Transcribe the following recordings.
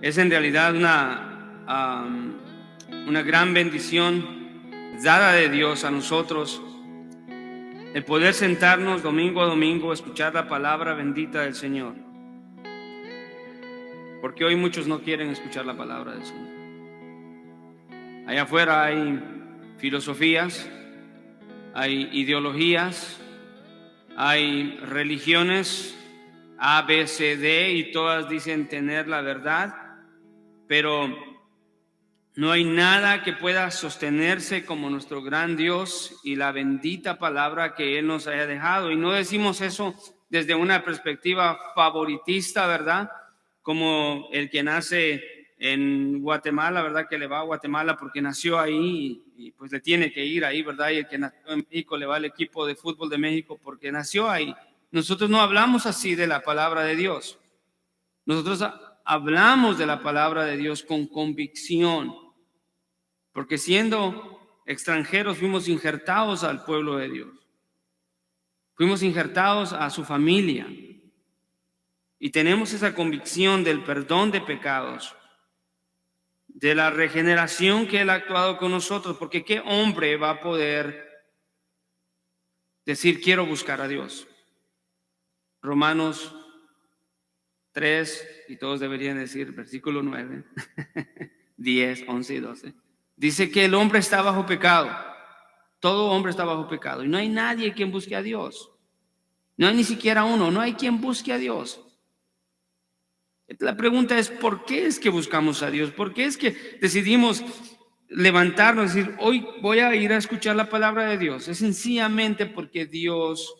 Es en realidad una gran bendición dada de Dios a nosotros, el poder sentarnos domingo a domingo a escuchar la palabra bendita del Señor. Porque hoy muchos no quieren escuchar la palabra del Señor. Allá afuera hay filosofías, hay ideologías, hay religiones A, B, C, D, y todas dicen tener la verdad, pero no hay nada que pueda sostenerse como nuestro gran Dios y la bendita palabra que Él nos haya dejado. Y no decimos eso desde una perspectiva favoritista, ¿verdad? Como el que nace en Guatemala, ¿verdad? Que le va a Guatemala porque nació ahí y pues le tiene que ir ahí, ¿verdad? Y el que nació en México le va al equipo de fútbol de México porque nació ahí. Nosotros no hablamos así de la palabra de Dios. Nosotros hablamos de la palabra de Dios con convicción, porque siendo extranjeros fuimos injertados al pueblo de Dios. Fuimos injertados a su familia. Y tenemos esa convicción del perdón de pecados, de la regeneración que Él ha actuado con nosotros, porque ¿qué hombre va a poder decir quiero buscar a Dios? Romanos 3, y todos deberían decir versículo 9, 10, 11 y 12. Dice que el hombre está bajo pecado. Todo hombre está bajo pecado. Y no hay nadie quien busque a Dios. No hay ni siquiera uno. No hay quien busque a Dios. La pregunta es, ¿por qué es que buscamos a Dios? ¿Por qué es que decidimos levantarnos y decir, hoy voy a ir a escuchar la palabra de Dios? Es sencillamente porque Dios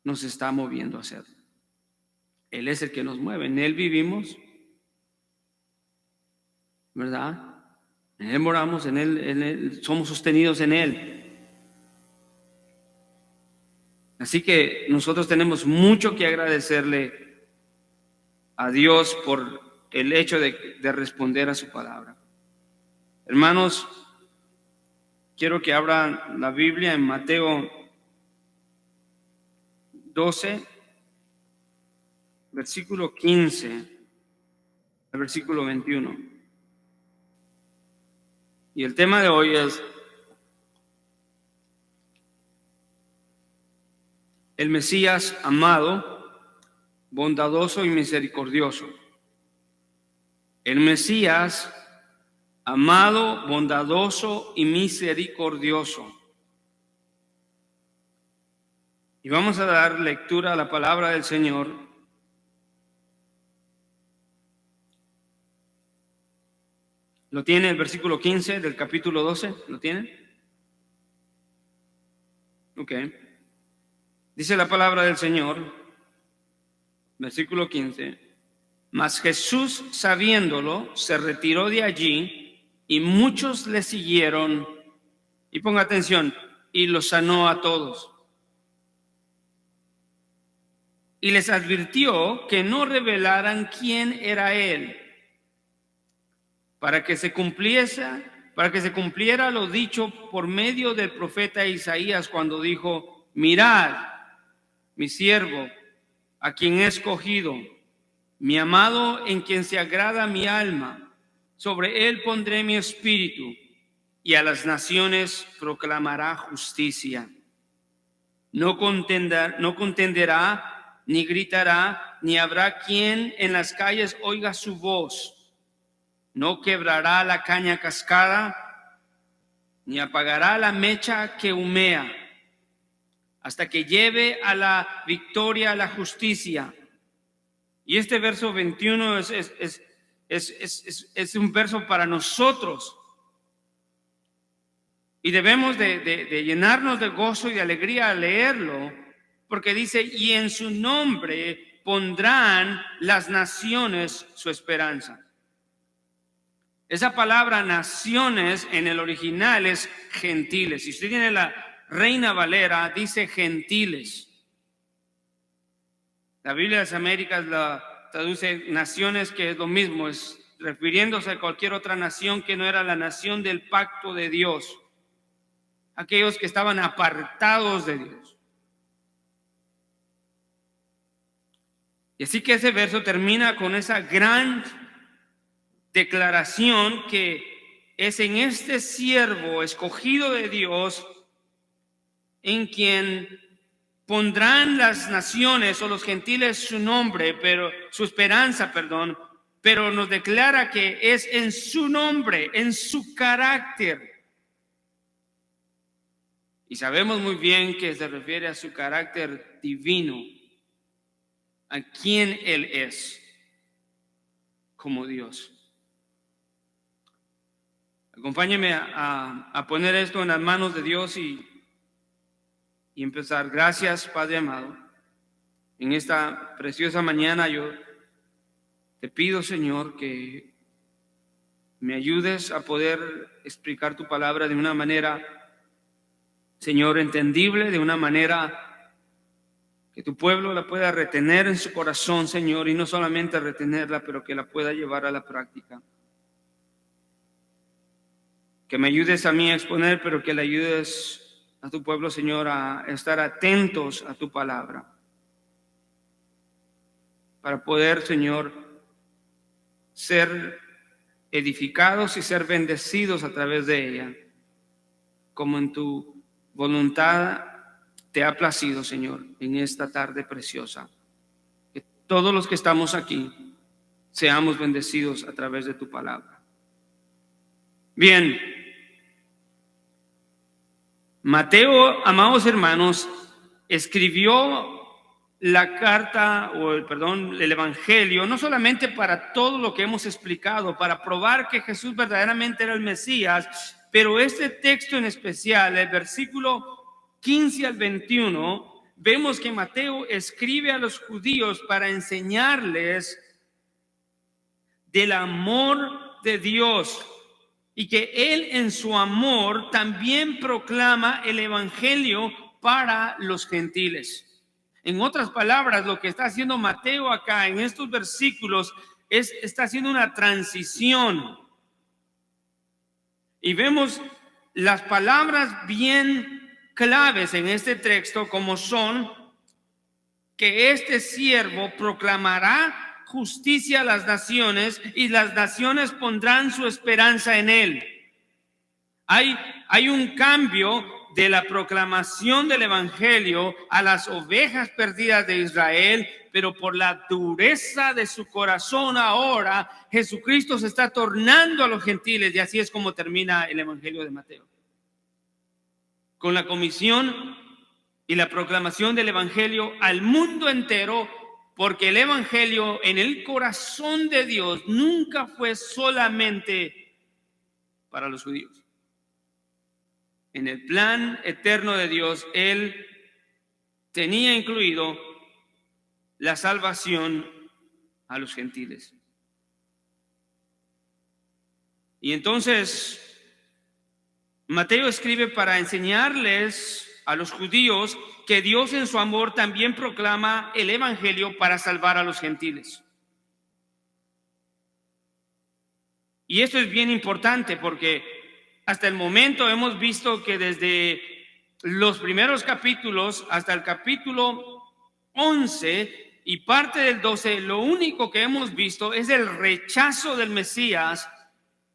nos está moviendo a hacerlo. Él es el que nos mueve. En Él vivimos, ¿verdad? En Él moramos, en Él somos sostenidos en Él. Así que nosotros tenemos mucho que agradecerle a Dios por el hecho de responder a su palabra. Hermanos, quiero que abran la Biblia en Mateo 12, versículo 15 al versículo 21. Y el tema de hoy es el Mesías amado, bondadoso y misericordioso. El Mesías amado, bondadoso y misericordioso. Y vamos a dar lectura a la palabra del Señor. ¿Lo tiene el versículo 15 del capítulo 12? ¿Lo tiene? Ok. Dice la palabra del Señor, versículo 15. Mas Jesús, sabiéndolo, se retiró de allí y muchos le siguieron. Y ponga atención, y los sanó a todos. Y les advirtió que no revelaran quién era Él, para que se cumpliera lo dicho por medio del profeta Isaías cuando dijo, mirad, mi siervo, a quien he escogido, mi amado en quien se agrada mi alma, sobre él pondré mi espíritu, y a las naciones proclamará justicia. No contenderá, ni gritará, ni habrá quien en las calles oiga su voz. No quebrará la caña cascada, ni apagará la mecha que humea, hasta que lleve a la victoria a la justicia. Y este verso 21 es un verso para nosotros. Y debemos de llenarnos de gozo y de alegría al leerlo, porque dice, y en su nombre pondrán las naciones su esperanza. Esa palabra naciones en el original es gentiles. Si usted tiene la Reina Valera, dice gentiles. La Biblia de las Américas la traduce naciones, que es lo mismo, es refiriéndose a cualquier otra nación que no era la nación del pacto de Dios. Aquellos que estaban apartados de Dios. Y así que ese verso termina con esa gran declaración que es en este siervo escogido de Dios en quien pondrán las naciones o los gentiles su nombre, pero su esperanza, pero nos declara que es en su nombre, en su carácter. Y sabemos muy bien que se refiere a su carácter divino, a quien Él es como Dios. Acompáñeme a poner esto en las manos de Dios y empezar. Gracias, Padre amado. En esta preciosa mañana yo te pido, Señor, que me ayudes a poder explicar tu palabra de una manera, Señor, entendible, de una manera que tu pueblo la pueda retener en su corazón, Señor, y no solamente retenerla, pero que la pueda llevar a la práctica. Que me ayudes a mí a exponer, pero que le ayudes a tu pueblo, Señor, a estar atentos a tu palabra, para poder, Señor, ser edificados y ser bendecidos a través de ella, como en tu voluntad te ha placido, Señor, en esta tarde preciosa. Que todos los que estamos aquí seamos bendecidos a través de tu palabra. Bien, Mateo, amados hermanos, escribió la carta, el evangelio, no solamente para todo lo que hemos explicado, para probar que Jesús verdaderamente era el Mesías, pero este texto en especial, el versículo 15 al 21, vemos que Mateo escribe a los judíos para enseñarles del amor de Dios y que Él en su amor también proclama el evangelio para los gentiles. En otras palabras, lo que está haciendo Mateo acá en estos versículos está haciendo una transición. Y vemos las palabras bien claves en este texto, como son que este siervo proclamará justicia a las naciones y las naciones pondrán su esperanza en él. Hay un cambio de la proclamación del evangelio a las ovejas perdidas de Israel, pero por la dureza de su corazón ahora Jesucristo se está tornando a los gentiles, y así es como termina el evangelio de Mateo, con la comisión y la proclamación del evangelio al mundo entero, porque el evangelio en el corazón de Dios nunca fue solamente para los judíos. En el plan eterno de Dios, Él tenía incluido la salvación a los gentiles. Y entonces Mateo escribe para enseñarles a los judíos que Dios en su amor también proclama el evangelio para salvar a los gentiles. Y esto es bien importante porque hasta el momento hemos visto que desde los primeros capítulos hasta el capítulo 11 y parte del 12, lo único que hemos visto es el rechazo del Mesías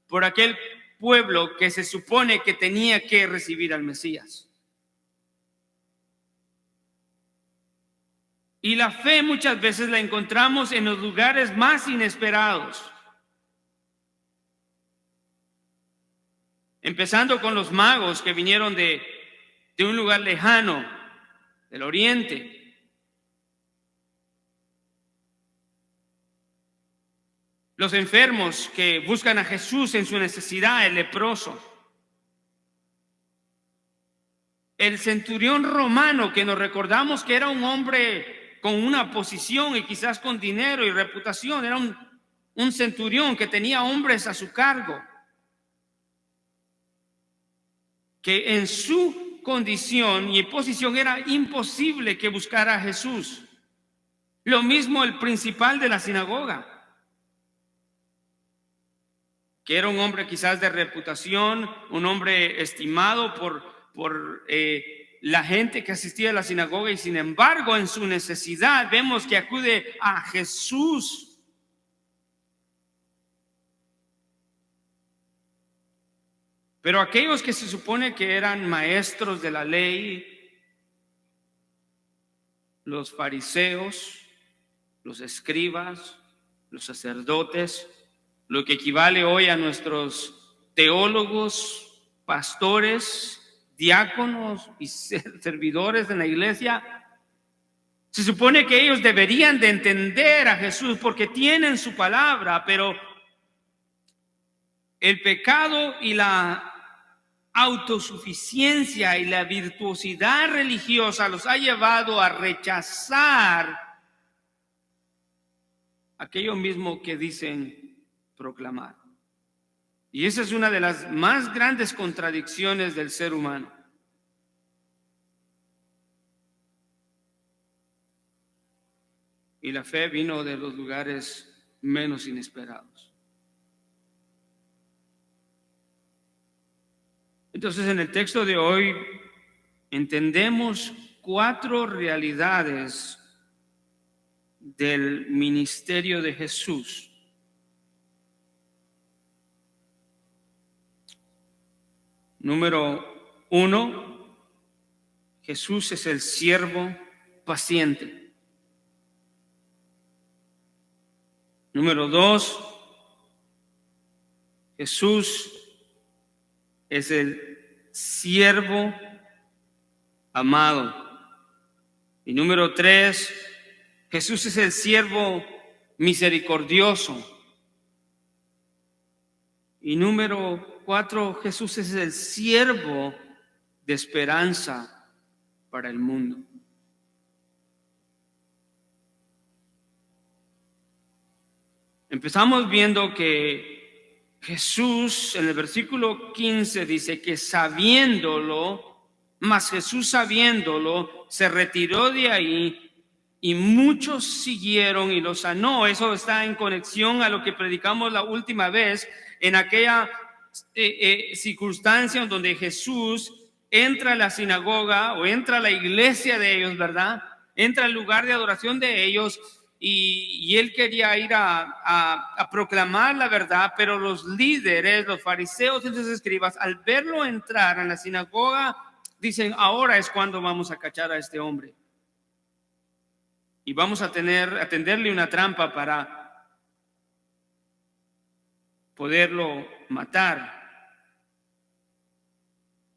por aquel pueblo que se supone que tenía que recibir al Mesías. Y la fe muchas veces la encontramos en los lugares más inesperados. Empezando con los magos que vinieron de un lugar lejano, del oriente. Los enfermos que buscan a Jesús en su necesidad, el leproso. El centurión romano, que nos recordamos que era un hombre con una posición y quizás con dinero y reputación, era un centurión que tenía hombres a su cargo, que en su condición y posición era imposible que buscara a Jesús. Lo mismo el principal de la sinagoga, que era un hombre quizás de reputación, un hombre estimado por la gente que asistía a la sinagoga, y sin embargo en su necesidad vemos que acude a Jesús. Pero aquellos que se supone que eran maestros de la ley, los fariseos, los escribas, los sacerdotes, lo que equivale hoy a nuestros teólogos, pastores, diáconos y servidores en la iglesia, se supone que ellos deberían de entender a Jesús porque tienen su palabra, pero el pecado y la autosuficiencia y la virtuosidad religiosa los ha llevado a rechazar aquello mismo que dicen proclamar. Y esa es una de las más grandes contradicciones del ser humano. Y la fe vino de los lugares menos inesperados. Entonces, en el texto de hoy entendemos 4 realidades del ministerio de Jesús. Número 1, Jesús es el siervo paciente. Número 2, Jesús es el siervo amado. Y número 3, Jesús es el siervo misericordioso. Y número 4, Jesús es el siervo de esperanza para el mundo. Empezamos viendo que Jesús en el versículo 15 dice que sabiéndolo, mas Jesús sabiéndolo, se retiró de ahí y muchos siguieron y lo sanó. Eso está en conexión a lo que predicamos la última vez, en aquella circunstancia donde Jesús entra a la sinagoga o entra a la iglesia de ellos, ¿verdad? Entra al lugar de adoración de ellos. Y él quería ir a proclamar la verdad, pero los líderes, los fariseos y los escribas, al verlo entrar en la sinagoga, dicen: ahora es cuando vamos a cachar a este hombre. Y vamos a tenderle una trampa para poderlo matar.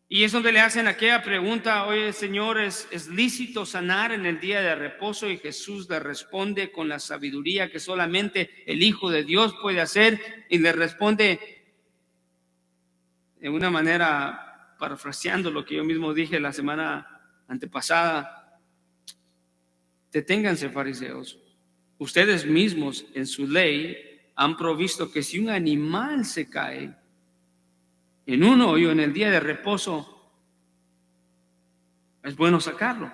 Y es donde le hacen aquella pregunta: oye, Señor, ¿es lícito sanar en el día de reposo? Y Jesús le responde con la sabiduría que solamente el Hijo de Dios puede hacer, y le responde de una manera, parafraseando lo que yo mismo dije la semana antepasada: deténganse, fariseos, ustedes mismos en su ley han provisto que si un animal se cae en un hoyo en el día de reposo, es bueno sacarlo.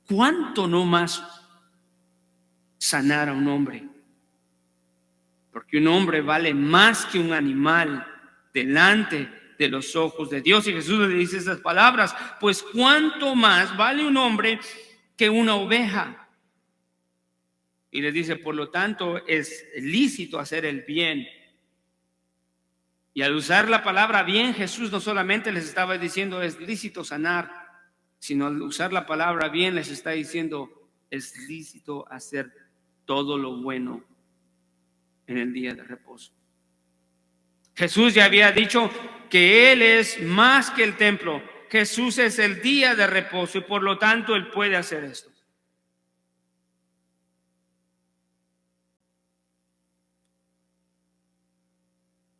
¿Cuánto no más sanar a un hombre? Porque un hombre vale más que un animal delante de los ojos de Dios. Y Jesús le dice esas palabras: pues cuánto más vale un hombre que una oveja. Y le dice: por lo tanto es lícito hacer el bien. Y al usar la palabra bien, Jesús no solamente les estaba diciendo es lícito sanar, sino al usar la palabra bien les está diciendo es lícito hacer todo lo bueno en el día de reposo. Jesús ya había dicho que Él es más que el templo. Jesús es el día de reposo y por lo tanto Él puede hacer esto.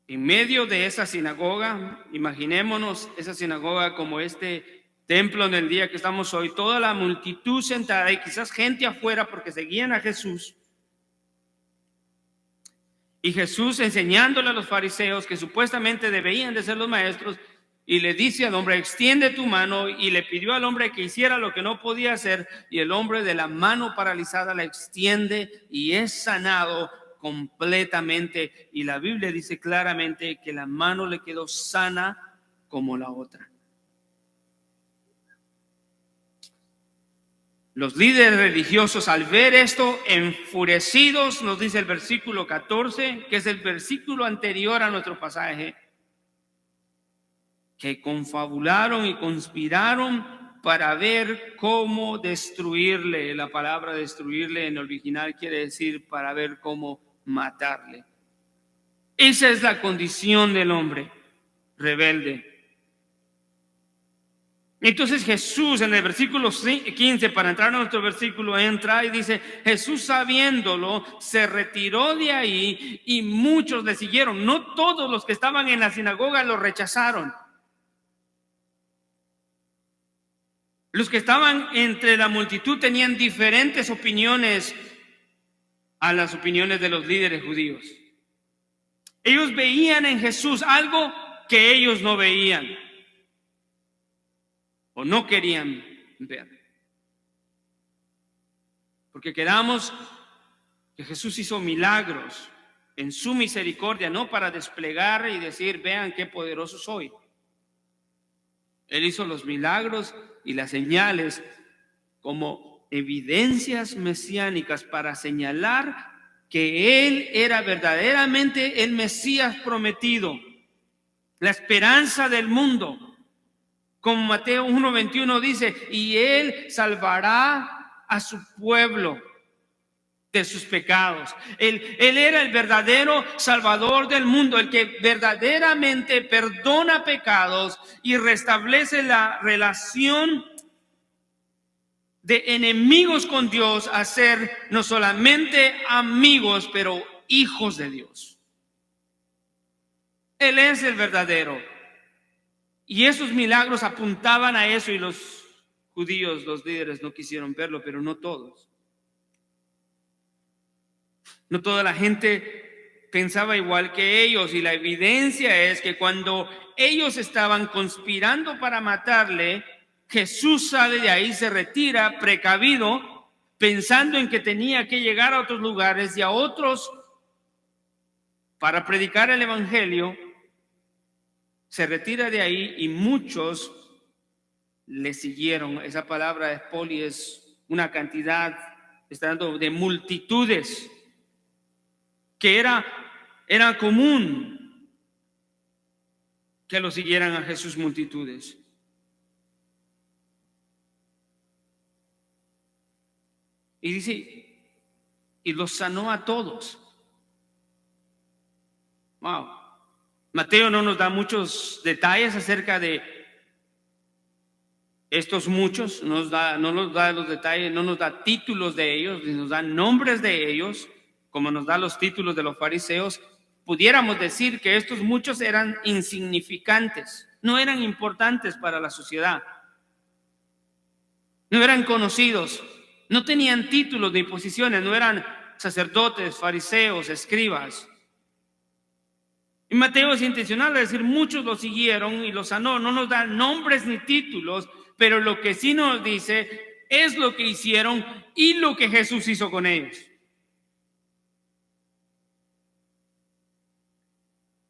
En medio de esa sinagoga, imaginémonos esa sinagoga como este templo en el día que estamos hoy, toda la multitud sentada y quizás gente afuera porque seguían a Jesús. Y Jesús enseñándole a los fariseos que supuestamente debían de ser los maestros, y le dice al hombre: extiende tu mano, y le pidió al hombre que hiciera lo que no podía hacer, y el hombre de la mano paralizada la extiende y es sanado completamente. Y la Biblia dice claramente que la mano le quedó sana como la otra. Los líderes religiosos, al ver esto, enfurecidos, nos dice el versículo 14, que es el versículo anterior a nuestro pasaje, que confabularon y conspiraron para ver cómo destruirle. La palabra destruirle en el original quiere decir para ver cómo matarle. Esa es la condición del hombre rebelde. Entonces Jesús, en el versículo 15, para entrar a nuestro versículo, entra y dice: Jesús, sabiéndolo, se retiró de ahí y muchos le siguieron. No todos los que estaban en la sinagoga lo rechazaron. Los que estaban entre la multitud tenían diferentes opiniones a las opiniones de los líderes judíos. Ellos veían en Jesús algo que ellos no veían o no querían ver. Porque quedamos que Jesús hizo milagros en su misericordia, no para desplegar y decir: vean qué poderoso soy. Él hizo los milagros y las señales como evidencias mesiánicas para señalar que Él era verdaderamente el Mesías prometido, la esperanza del mundo. Como Mateo 1:21 dice: y Él salvará a su pueblo de sus pecados. Él era el verdadero Salvador del mundo, el que verdaderamente perdona pecados y restablece la relación de enemigos con Dios a ser no solamente amigos, pero hijos de Dios. Él es el verdadero. Y esos milagros apuntaban a eso, y los judíos, los líderes, no quisieron verlo, pero no todos. No toda la gente pensaba igual que ellos, y la evidencia es que cuando ellos estaban conspirando para matarle, Jesús sale de ahí, se retira precavido, pensando en que tenía que llegar a otros lugares y a otros para predicar el evangelio. Se retira de ahí y muchos le siguieron. Esa palabra es poli, es una cantidad, está dando de multitudes, que era común que lo siguieran a Jesús multitudes. Y dice, y los sanó a todos. Wow. Mateo no nos da muchos detalles acerca de estos muchos, no nos da los detalles, no nos da títulos de ellos, ni nos da nombres de ellos, como nos da los títulos de los fariseos. Pudiéramos decir que estos muchos eran insignificantes, no eran importantes para la sociedad, no eran conocidos, no tenían títulos ni posiciones, no eran sacerdotes, fariseos, escribas. Y Mateo es intencional de decir: muchos lo siguieron y lo sanó. No nos da nombres ni títulos, pero lo que sí nos dice es lo que hicieron y lo que Jesús hizo con ellos.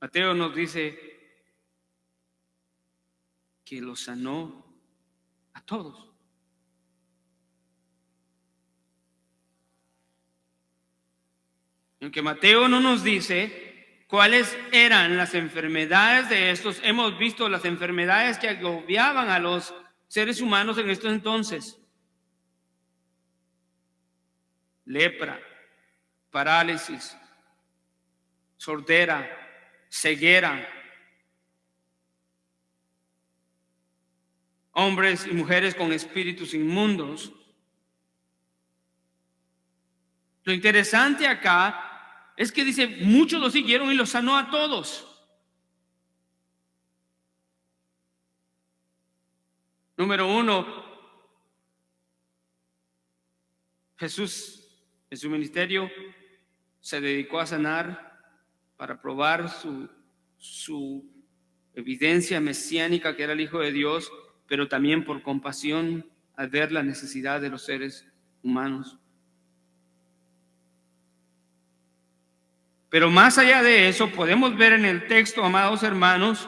Mateo nos dice que lo sanó a todos. Aunque Mateo no nos dice cuáles eran las enfermedades de estos, hemos visto las enfermedades que agobiaban a los seres humanos en estos entonces: lepra, parálisis, sordera, ceguera. Hombres y mujeres con espíritus inmundos. Lo interesante acá es que dice: muchos lo siguieron y lo sanó a todos. Número uno, Jesús en su ministerio se dedicó a sanar para probar su evidencia mesiánica, que era el Hijo de Dios, pero también por compasión al ver la necesidad de los seres humanos. Pero más allá de eso, podemos ver en el texto, amados hermanos,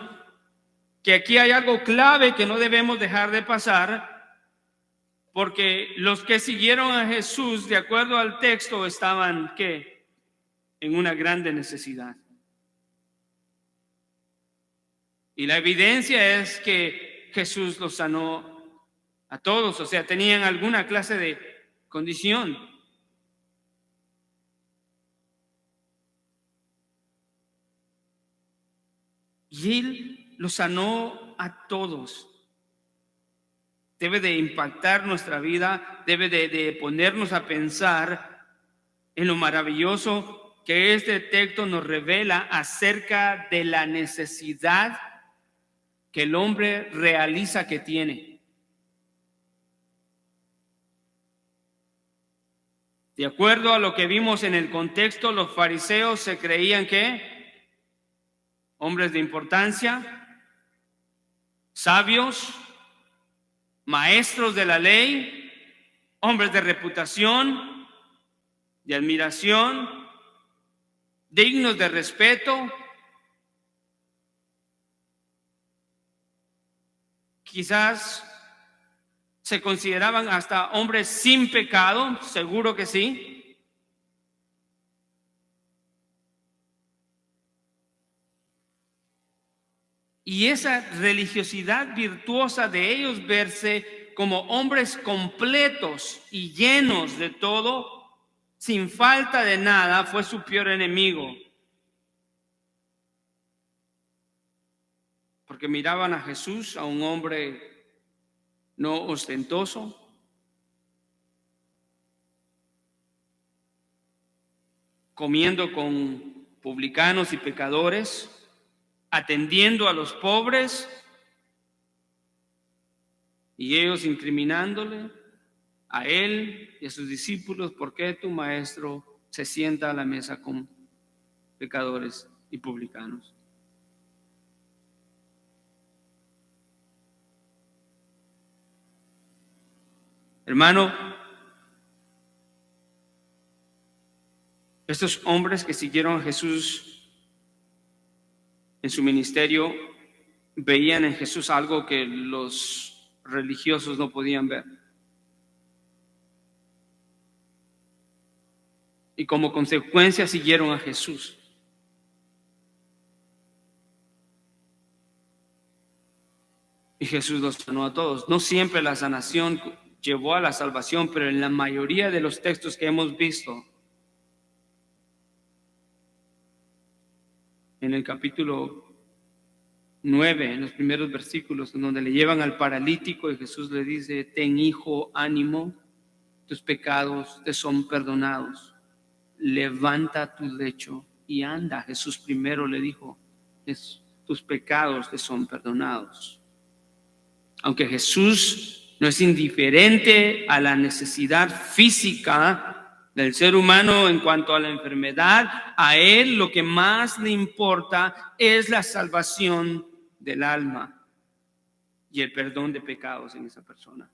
que aquí hay algo clave que no debemos dejar de pasar, Porque los que siguieron a Jesús, de acuerdo al texto, estaban ¿qué? En una grande necesidad. Y la evidencia es que Jesús los sanó a todos, o sea, tenían alguna clase de condición. Y Él los sanó a todos. Debe de impactar nuestra vida, debe de ponernos a pensar en lo maravilloso que este texto nos revela acerca de la necesidad que el hombre realiza que tiene. De acuerdo a lo que vimos en el contexto, los fariseos se creían que hombres de importancia, sabios, maestros de la ley, hombres de reputación, de admiración, dignos de respeto. Quizás se consideraban hasta hombres sin pecado, seguro que sí. Y esa religiosidad virtuosa de ellos verse como hombres completos y llenos de todo, sin falta de nada, fue su peor enemigo. Porque miraban a Jesús, a un hombre no ostentoso, comiendo con publicanos y pecadores, atendiendo a los pobres, y ellos incriminándole a él y a sus discípulos: ¿por qué tu maestro se sienta a la mesa con pecadores y publicanos? Hermano, estos hombres que siguieron a Jesús en su ministerio veían en Jesús algo que los religiosos no podían ver. Y como consecuencia siguieron a Jesús. Y Jesús los sanó a todos. No siempre la sanación llevó a la salvación, pero en la mayoría de los textos que hemos visto, en el capítulo 9, en los primeros versículos, en donde le llevan al paralítico y Jesús le dice: ten, hijo, ánimo, tus pecados te son perdonados, levanta tu lecho y anda. Jesús primero le dijo: tus pecados te son perdonados. Aunque Jesús no es indiferente a la necesidad física del ser humano en cuanto a la enfermedad, a Él lo que más le importa es la salvación del alma y el perdón de pecados en esa persona.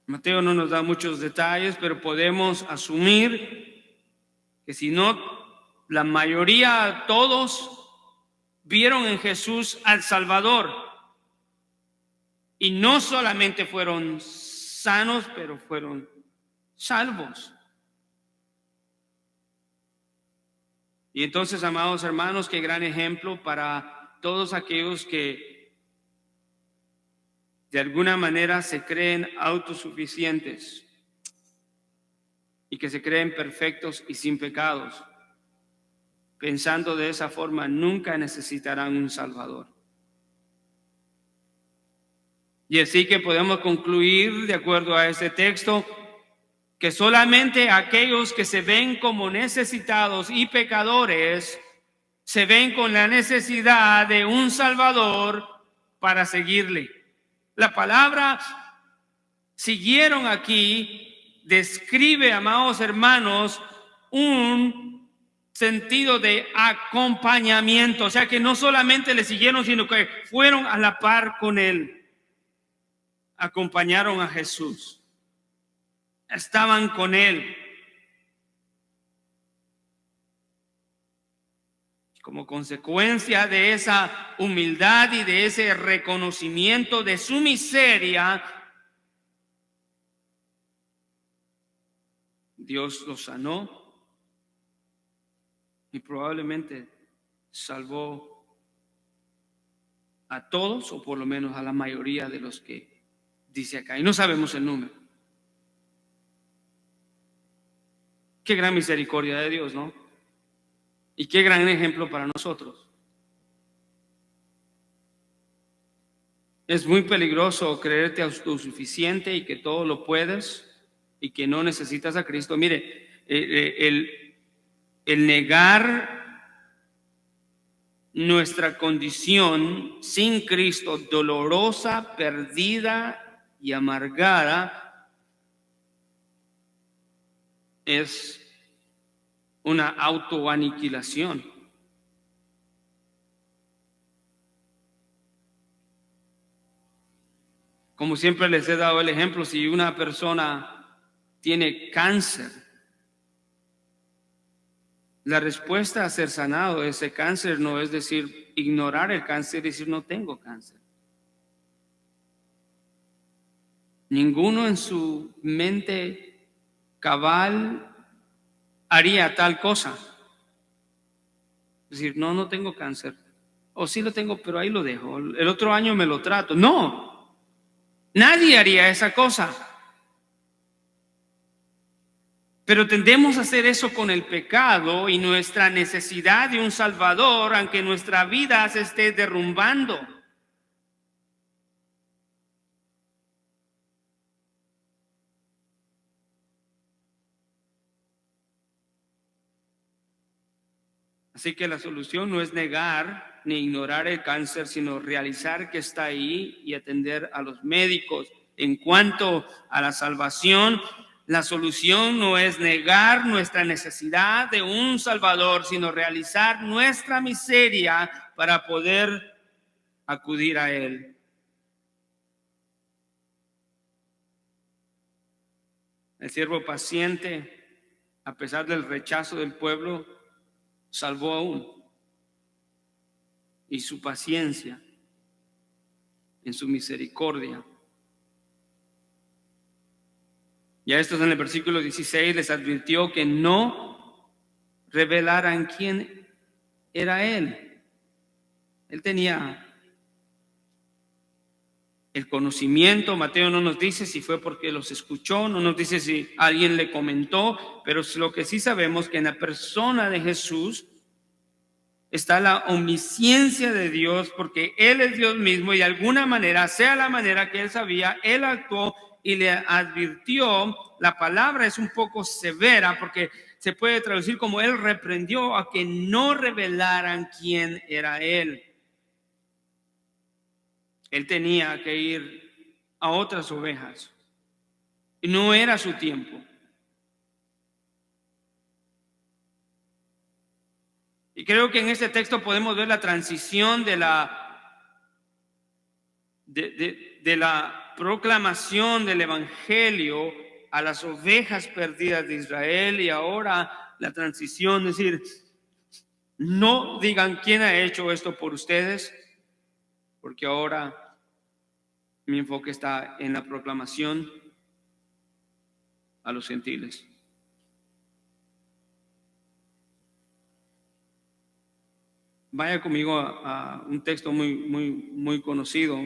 Mateo no nos da muchos detalles, pero podemos asumir que si no la mayoría, todos vieron en Jesús al Salvador. Y no solamente fueron sanos, pero fueron salvos. Y entonces, amados hermanos, qué gran ejemplo para todos aquellos que de alguna manera se creen autosuficientes y que se creen perfectos y sin pecados. Pensando de esa forma, nunca necesitarán un Salvador. Y así que podemos concluir, de acuerdo a este texto, que solamente aquellos que se ven como necesitados y pecadores se ven con la necesidad de un Salvador para seguirle. La palabra siguieron aquí describe, amados hermanos, un sentido de acompañamiento. O sea que no solamente le siguieron, sino que fueron a la par con él. Acompañaron a Jesús. Estaban con él. como consecuencia de esa humildad y de ese reconocimiento de su miseria, Dios lo sanó y probablemente salvó a todos, o por lo menos a la mayoría de los que dice acá. Y no sabemos el número. Qué gran misericordia de Dios, ¿no? Y qué gran ejemplo para nosotros. Es muy peligroso creerte autosuficiente y que todo lo puedes y que no necesitas a Cristo. Mire, el negar nuestra condición sin Cristo, dolorosa, perdida y amargada, es una autoaniquilación. Como siempre les he dado el ejemplo, si una persona tiene cáncer, la respuesta a ser sanado de ese cáncer no es decir, ignorar el cáncer y decir no tengo cáncer. Ninguno en su mente cabal haría tal cosa. Es decir, no tengo cáncer. O sí lo tengo, pero ahí lo dejo. El otro año me lo trato. No, nadie haría esa cosa. Pero tendemos a hacer eso con el pecado y nuestra necesidad de un Salvador, aunque nuestra vida se esté derrumbando. Así que la solución no es negar ni ignorar el cáncer, sino realizar que está ahí y atender a los médicos. En cuanto a la salvación, la solución no es negar nuestra necesidad de un Salvador, sino realizar nuestra miseria para poder acudir a Él. El siervo paciente, a pesar del rechazo del pueblo, salvó aún. Y su paciencia, en su misericordia. Y a estos en el versículo 16 les advirtió que no revelaran quién era Él. Él tenía el conocimiento. Mateo no nos dice si fue porque los escuchó, no nos dice si alguien le comentó, pero lo que sí sabemos que en la persona de Jesús está la omnisciencia de Dios, porque Él es Dios mismo y de alguna manera, sea la manera que Él sabía, Él actuó y le advirtió. La palabra es un poco severa porque se puede traducir como Él reprendió a que no revelaran quién era Él. Él tenía que ir a otras ovejas y no era su tiempo. Y creo que en este texto podemos ver la transición de la proclamación del evangelio a las ovejas perdidas de Israel, y ahora la transición, es decir, no digan quién ha hecho esto por ustedes, porque ahora mi enfoque está en la proclamación a los gentiles. Vaya conmigo a un texto muy conocido,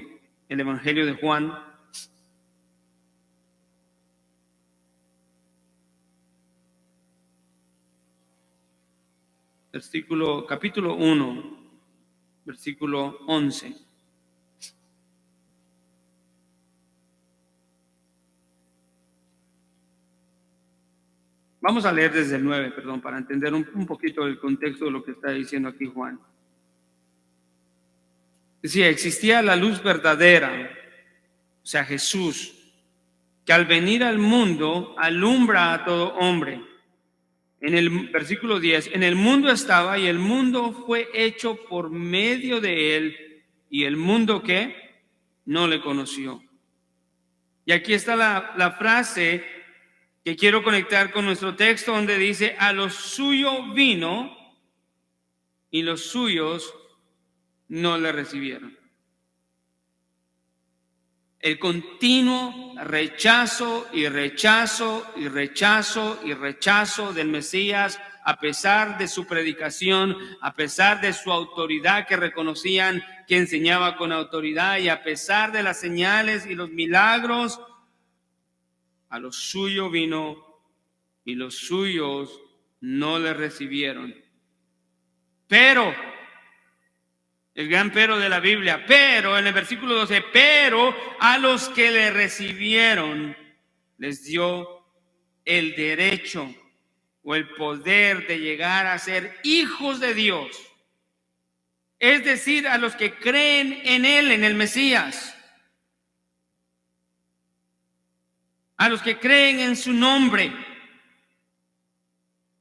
el Evangelio de Juan. Capítulo 1, versículo 11. Vamos a leer desde el 9, perdón, para entender un poquito el contexto de lo que está diciendo aquí Juan. Decía, existía la luz verdadera, o sea, Jesús, que al venir al mundo alumbra a todo hombre. En el versículo 10, en el mundo estaba y el mundo fue hecho por medio de él, y el mundo ¿qué? No le conoció. Y aquí está la frase que quiero conectar con nuestro texto, donde dice, a lo suyo vino y los suyos no le recibieron. El continuo rechazo y rechazo y rechazo y rechazo del Mesías, a pesar de su predicación, a pesar de su autoridad que reconocían que enseñaba con autoridad, y a pesar de las señales y los milagros, a los suyos vino y los suyos no le recibieron. Pero, el gran pero de la Biblia, pero en el versículo 12, pero a los que le recibieron les dio el derecho o el poder de llegar a ser hijos de Dios. Es decir, a los que creen en Él, en el Mesías. A los que creen en su nombre.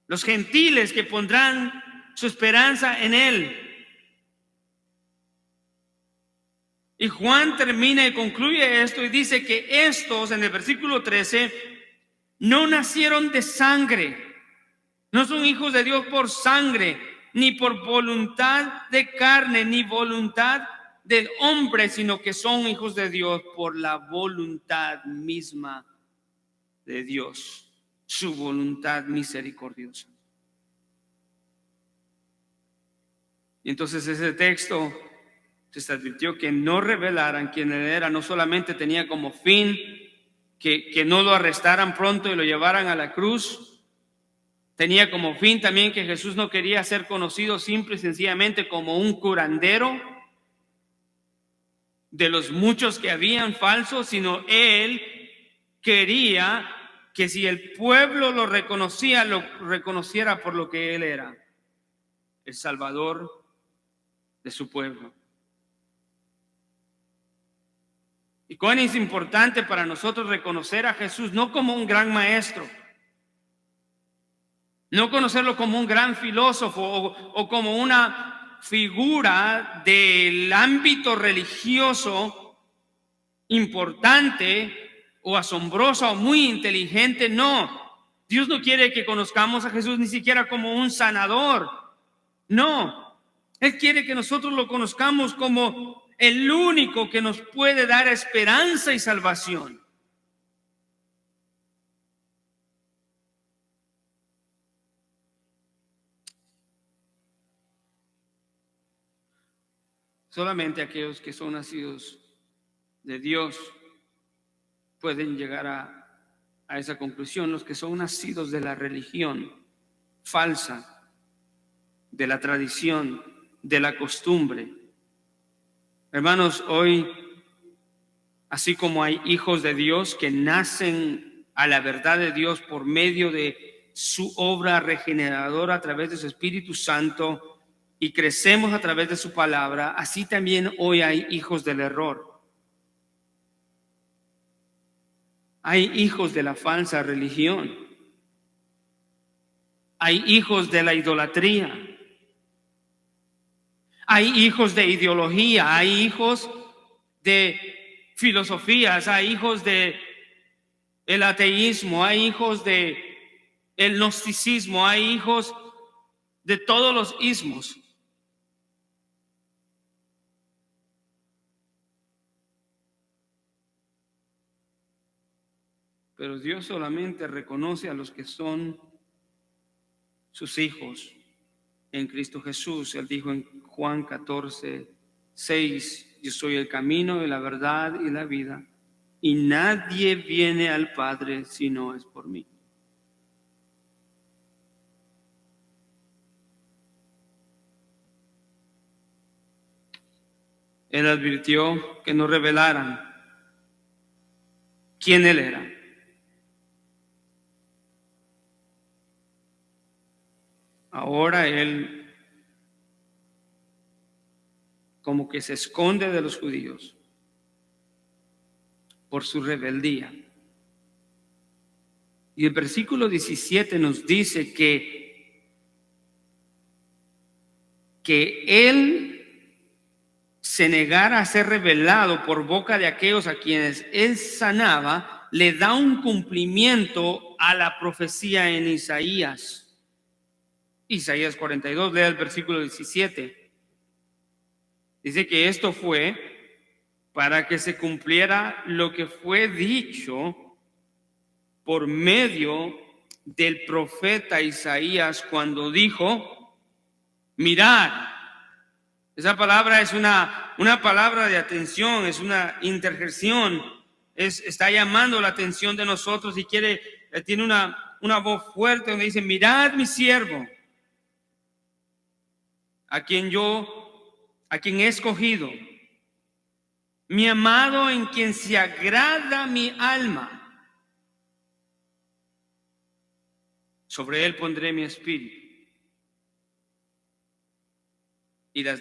Los gentiles que pondrán su esperanza en Él. Y Juan termina y concluye esto y dice que estos, en el versículo 13, no nacieron de sangre. No son hijos de Dios por sangre, ni por voluntad de carne, ni voluntad del hombre, sino que son hijos de Dios por la voluntad misma de Dios, su voluntad misericordiosa. Y entonces ese texto se advirtió que no revelaran quién él era. No solamente tenía como fin que no lo arrestaran pronto y lo llevaran a la cruz, tenía como fin también que Jesús no quería ser conocido simple y sencillamente como un curandero de los muchos que habían falsos, sino él quería que si el pueblo lo reconocía, lo reconociera por lo que él era, el Salvador de su pueblo. Y cuán es importante para nosotros reconocer a Jesús no como un gran maestro, no conocerlo como un gran filósofo o como una figura del ámbito religioso importante o asombrosa o muy inteligente. No, Dios no quiere que conozcamos a Jesús ni siquiera como un sanador. No, Él quiere que nosotros lo conozcamos como el único que nos puede dar esperanza y salvación. Solamente aquellos que son nacidos de Dios pueden llegar a esa conclusión. Los que son nacidos de la religión falsa, de la tradición, de la costumbre. Hermanos, hoy, así como hay hijos de Dios que nacen a la verdad de Dios por medio de su obra regeneradora a través de su Espíritu Santo y crecemos a través de su palabra, así también hoy hay hijos del error. Hay hijos de la falsa religión. Hay hijos de la idolatría. Hay hijos de ideología, hay hijos de filosofías, hay hijos de el ateísmo, hay hijos de el gnosticismo, hay hijos de todos los ismos. Pero Dios solamente reconoce a los que son sus hijos en Cristo Jesús. Él dijo en Juan 14:6, yo soy el camino y la verdad y la vida, y nadie viene al Padre si no es por mí. Él advirtió que no revelaran quién Él era. Ahora Él como que se esconde de los judíos por su rebeldía. Y el versículo 17 nos dice que Él se negara a ser revelado por boca de aquellos a quienes Él sanaba, le da un cumplimiento a la profecía en Isaías. Isaías 42, lea el versículo 17. Dice que esto fue para que se cumpliera lo que fue dicho por medio del profeta Isaías cuando dijo: mirad. Esa palabra es una palabra de atención, es una interjección, está llamando la atención de nosotros y tiene una voz fuerte donde dice: mirad mi siervo, a quien he escogido, mi amado, en quien se agrada mi alma. Sobre él pondré mi espíritu. Y a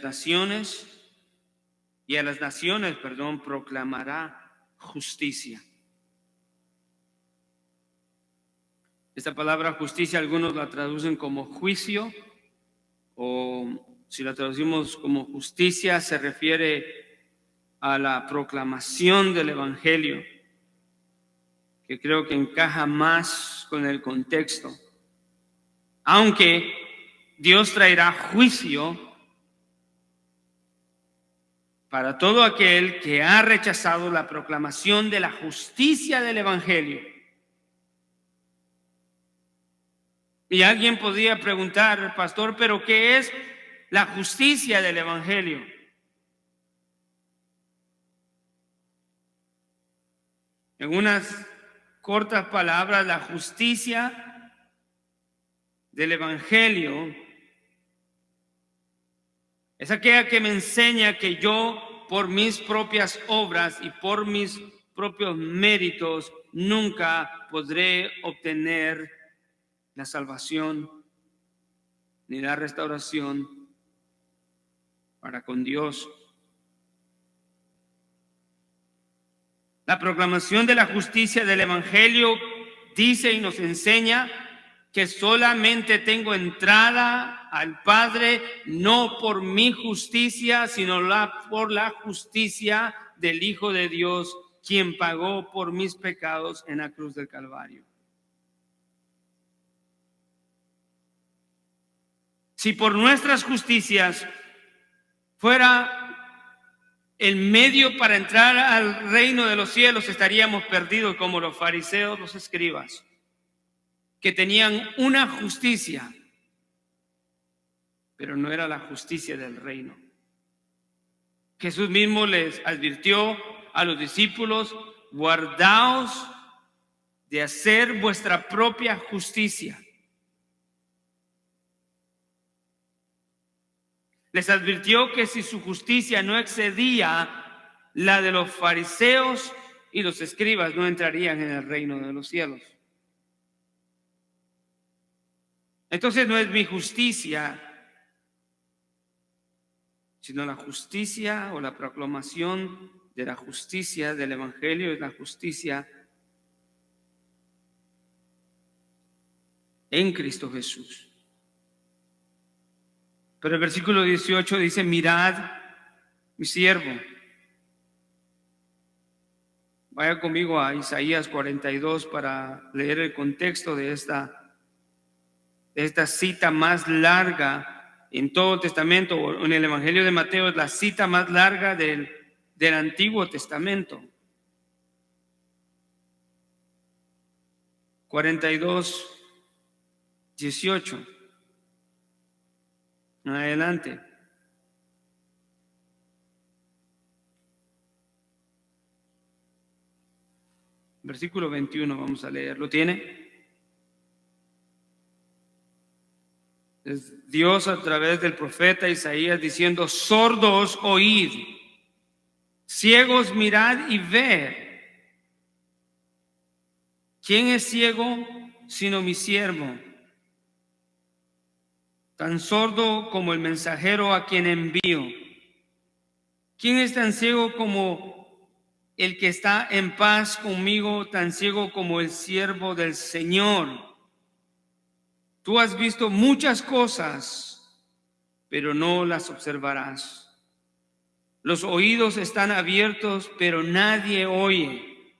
las naciones, proclamará justicia. Esta palabra justicia algunos la traducen como juicio, o si la traducimos como justicia se refiere a la proclamación del evangelio, que creo que encaja más con el contexto. Aunque Dios traerá juicio para todo aquel que ha rechazado la proclamación de la justicia del evangelio. Y alguien podría preguntar: pastor, ¿pero qué es la justicia del evangelio? En unas cortas palabras, la justicia del evangelio es aquella que me enseña que yo, por mis propias obras y por mis propios méritos, nunca podré obtener la salvación ni la restauración para con Dios. La proclamación de la justicia del evangelio dice y nos enseña que solamente tengo entrada al Padre no por mi justicia, sino por la justicia del Hijo de Dios, quien pagó por mis pecados en la cruz del Calvario. Si por nuestras justicias fuera el medio para entrar al reino de los cielos, estaríamos perdidos como los fariseos, los escribas, que tenían una justicia, pero no era la justicia del reino. Jesús mismo les advirtió a los discípulos: guardaos de hacer vuestra propia justicia. Les advirtió que si su justicia no excedía la de los fariseos y los escribas, no entrarían en el reino de los cielos. Entonces no es mi justicia, sino la justicia o la proclamación de la justicia del evangelio, es la justicia en Cristo Jesús. Pero el versículo 18 dice: mirad mi siervo. Vaya conmigo a Isaías 42 para leer el contexto de esta cita más larga en todo el Testamento, o en el Evangelio de Mateo es la cita más larga del Antiguo Testamento. 42, 18. Adelante. Versículo 21 vamos a leer. ¿Lo tiene? Es Dios a través del profeta Isaías diciendo: sordos oíd, ciegos mirad y ved. ¿Quién es ciego sino mi siervo? Tan sordo como el mensajero a quien envío. ¿Quién es tan ciego como el que está en paz conmigo, tan ciego como el siervo del Señor? Tú has visto muchas cosas, pero no las observarás. Los oídos están abiertos, pero nadie oye.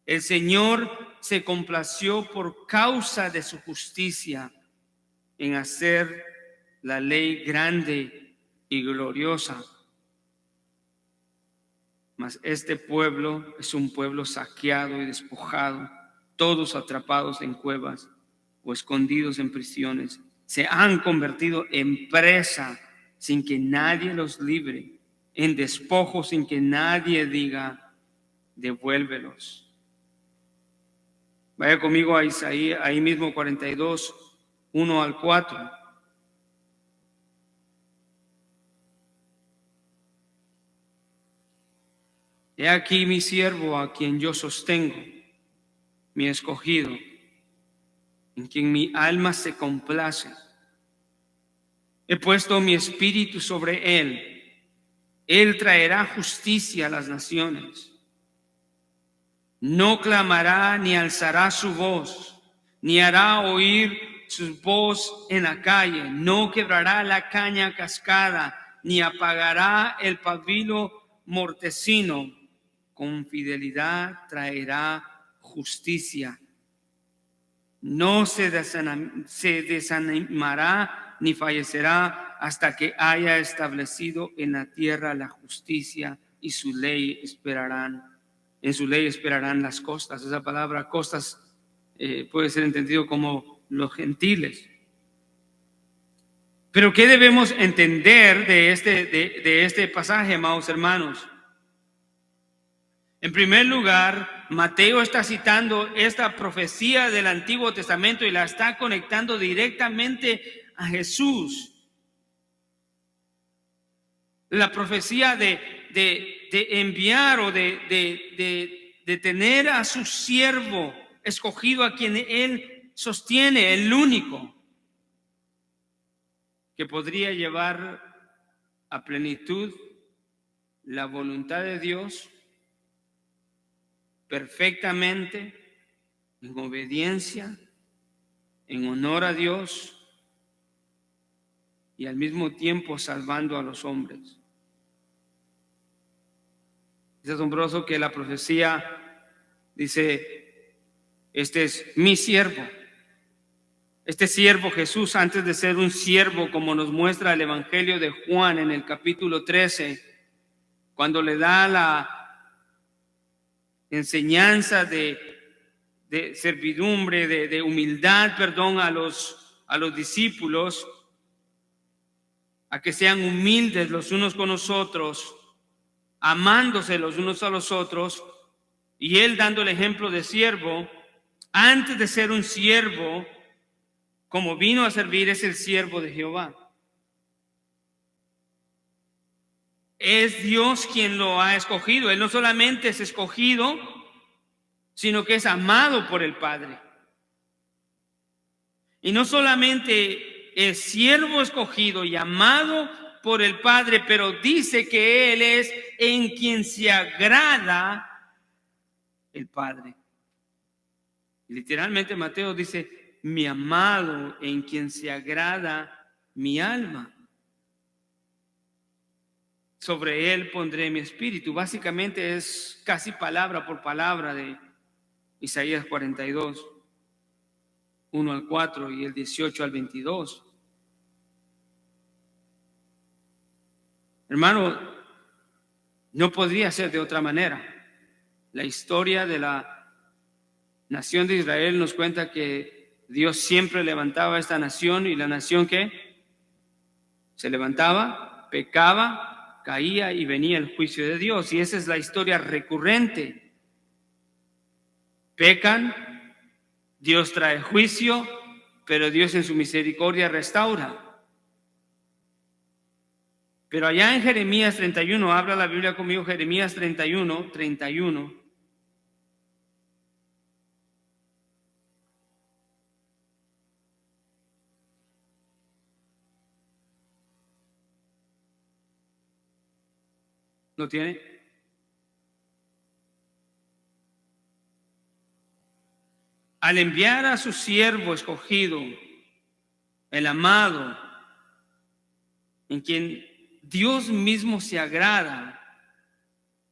El Señor se complació por causa de su justicia. en hacer la ley grande y gloriosa. Mas este pueblo es un pueblo saqueado y despojado, todos atrapados en cuevas o escondidos en prisiones. Se han convertido en presa sin que nadie los libre, en despojo sin que nadie diga, devuélvelos. Vaya conmigo a Isaías, ahí mismo 42, 1 al 4. He aquí mi siervo a quien yo sostengo, mi escogido, en quien mi alma se complace. He puesto mi espíritu sobre él. Él traerá justicia a las naciones. No clamará ni alzará su voz, ni hará oír su voz en la calle. No quebrará la caña cascada, ni apagará el pabilo mortecino. Con fidelidad traerá justicia. No se desanimará ni fallecerá hasta que haya establecido en la tierra la justicia, y su ley esperarán. En su ley esperarán las costas. Esa palabra costas puede ser entendido como los gentiles. Pero ¿qué debemos entender de este pasaje, amados hermanos? En primer lugar, Mateo está citando esta profecía del Antiguo Testamento y la está conectando directamente a Jesús. La profecía de enviar o de tener a su siervo escogido, a quien él sostiene, el único que podría llevar a plenitud la voluntad de Dios perfectamente, en obediencia, en honor a Dios y al mismo tiempo salvando a los hombres. Es asombroso que la profecía dice, este es mi siervo. Este siervo Jesús, antes de ser un siervo, como nos muestra el Evangelio de Juan en el capítulo 13, cuando le da la enseñanza de servidumbre, de humildad, a los discípulos, a que sean humildes los unos con los otros, amándose los unos a los otros, y él dando el ejemplo de siervo. Antes de ser un siervo, como vino a servir, es el siervo de Jehová. Es Dios quien lo ha escogido. Él no solamente es escogido, sino que es amado por el Padre. Y no solamente es siervo escogido y amado por el Padre, pero dice que Él es en quien se agrada el Padre. Y literalmente Mateo dice, mi amado, en quien se agrada mi alma. Sobre él pondré mi espíritu. Básicamente es casi palabra por palabra de Isaías 42, 1 al 4 y el 18 al 22. Hermano, no podría ser de otra manera. La historia de la nación de Israel nos cuenta que Dios siempre levantaba esta nación, y la nación que se levantaba, pecaba, caía y venía el juicio de Dios. Y esa es la historia recurrente. Pecan, Dios trae juicio, pero Dios en su misericordia restaura. Pero allá en Jeremías 31, habla la Biblia conmigo, Jeremías 31. ¿Lo tiene? Al enviar a su siervo escogido, el amado, en quien Dios mismo se agrada.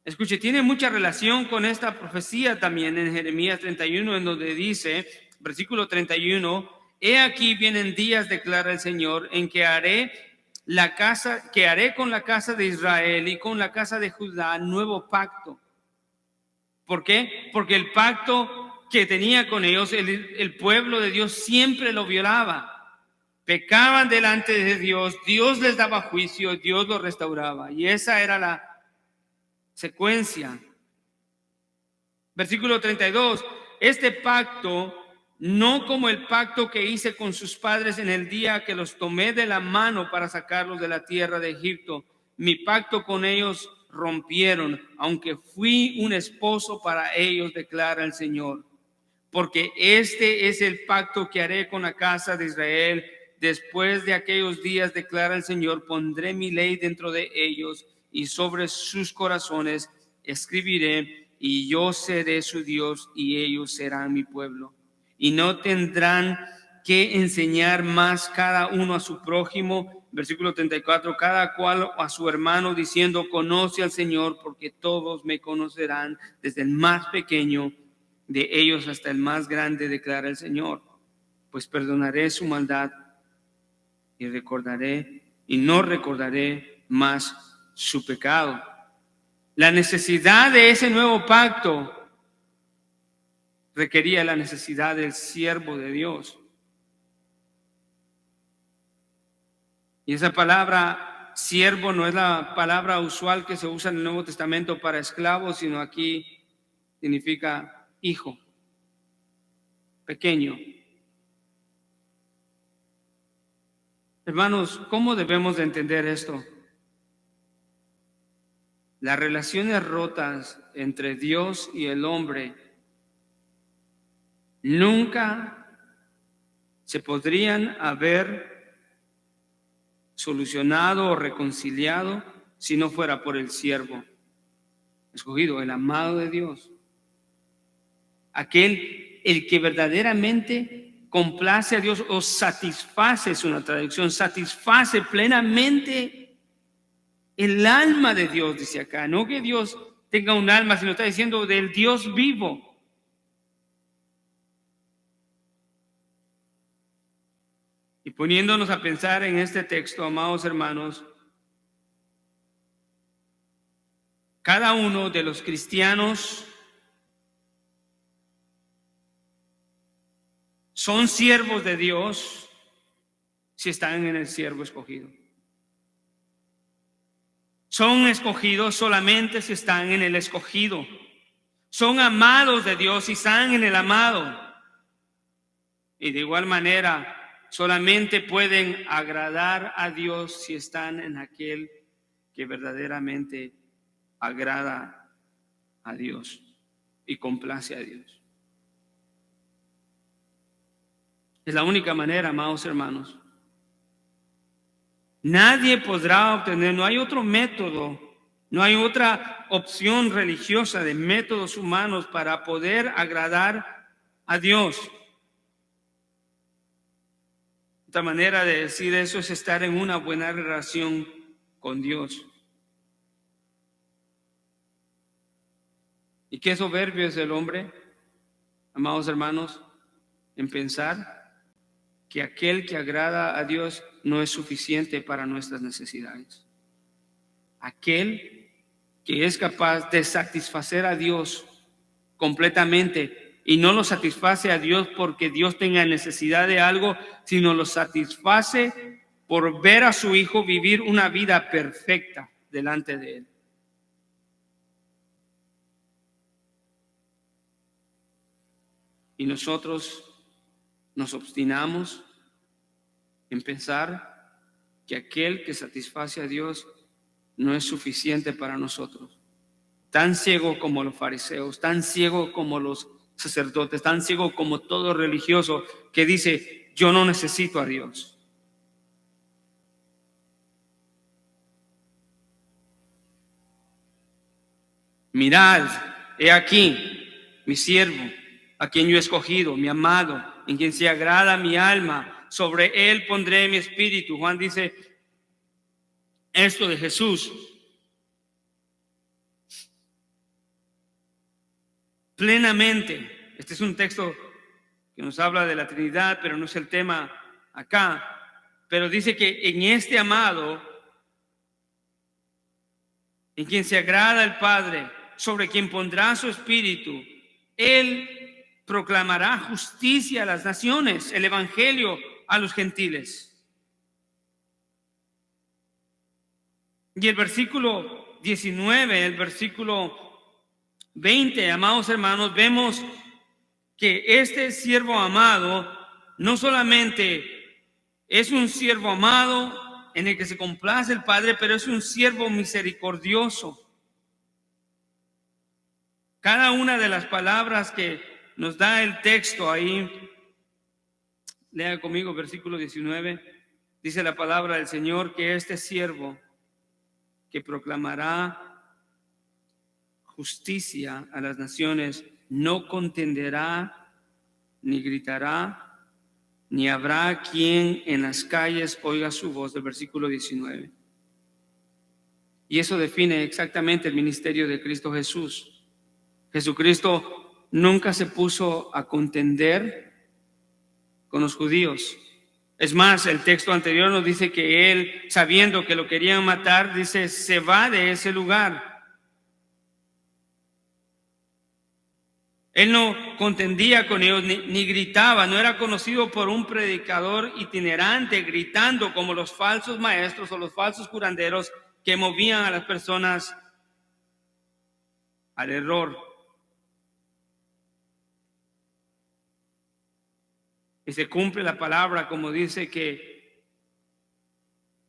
Escuche, tiene mucha relación con esta profecía también en Jeremías 31, en donde dice, versículo 31, He aquí vienen días, declara el Señor, en que haré con la casa de Israel y con la casa de Judá nuevo pacto. ¿Por qué? Porque el pacto que tenía con ellos, el pueblo de Dios siempre lo violaba. Pecaban delante de Dios, Dios les daba juicio, Dios los restauraba. Y esa era la secuencia. Versículo 32. Este pacto, no como el pacto que hice con sus padres en el día que los tomé de la mano para sacarlos de la tierra de Egipto. Mi pacto con ellos rompieron, aunque fui un esposo para ellos, declara el Señor. Porque este es el pacto que haré con la casa de Israel. Después de aquellos días, declara el Señor, pondré mi ley dentro de ellos y sobre sus corazones escribiré, y yo seré su Dios y ellos serán mi pueblo. Y no tendrán que enseñar más cada uno a su prójimo. Versículo 34, cada cual a su hermano, diciendo, conoce al Señor, porque todos me conocerán, desde el más pequeño de ellos hasta el más grande, declara el Señor. Pues perdonaré su maldad y no recordaré más su pecado. La necesidad de ese nuevo pacto requería la necesidad del siervo de Dios. Y esa palabra siervo no es la palabra usual que se usa en el Nuevo Testamento para esclavos, sino aquí significa hijo, pequeño. Hermanos, ¿cómo debemos de entender esto? Las relaciones rotas entre Dios y el hombre nunca se podrían haber solucionado o reconciliado si no fuera por el siervo escogido, el amado de Dios. El que verdaderamente complace a Dios o satisface, es una traducción, satisface plenamente el alma de Dios, dice acá. No que Dios tenga un alma, sino está diciendo del Dios vivo. Y poniéndonos a pensar en este texto, amados hermanos, cada uno de los cristianos son siervos de Dios si están en el siervo escogido. Son escogidos solamente si están en el escogido. Son amados de Dios si están en el amado. Y de igual manera, solamente pueden agradar a Dios si están en aquel que verdaderamente agrada a Dios y complace a Dios. Es la única manera, amados hermanos. Nadie podrá obtener, no hay otro método, no hay otra opción religiosa de métodos humanos para poder agradar a Dios. Otra manera de decir eso es estar en una buena relación con Dios. ¿Y qué soberbio es el hombre, amados hermanos, en pensar que aquel que agrada a Dios no es suficiente para nuestras necesidades? Aquel que es capaz de satisfacer a Dios completamente, y no lo satisface a Dios porque Dios tenga necesidad de algo, sino lo satisface por ver a su Hijo vivir una vida perfecta delante de Él. Y nosotros nos obstinamos en pensar que aquel que satisface a Dios no es suficiente para nosotros. Tan ciego como los fariseos, tan ciego como los sacerdotes, tan ciego como todo religioso que dice, yo no necesito a Dios. Mirad, he aquí mi siervo, a quien yo he escogido, mi amado, en quien se agrada mi alma, sobre él pondré mi espíritu. Juan dice esto de Jesús. Plenamente, este es un texto que nos habla de la Trinidad, pero no es el tema acá. Pero dice que en este amado, en quien se agrada el Padre, sobre quien pondrá su espíritu, Él proclamará justicia a las naciones, el evangelio a los gentiles. Y el versículo 19, el versículo 20, amados hermanos, vemos que este siervo amado no solamente es un siervo amado en el que se complace el Padre, pero es un siervo misericordioso. Cada una de las palabras que nos da el texto ahí, lea conmigo versículo 19, dice la palabra del Señor que este siervo que proclamará justicia a las naciones no contenderá, ni gritará, ni habrá quien en las calles oiga su voz, del versículo 19. Y eso define exactamente el ministerio de Cristo Jesús. Jesucristo nunca se puso a contender con los judíos. Es más, el texto anterior nos dice que él, sabiendo que lo querían matar, dice, se va de ese lugar. Él no contendía con ellos, ni gritaba, no era conocido por un predicador itinerante gritando como los falsos maestros o los falsos curanderos que movían a las personas al error. Y se cumple la palabra como dice que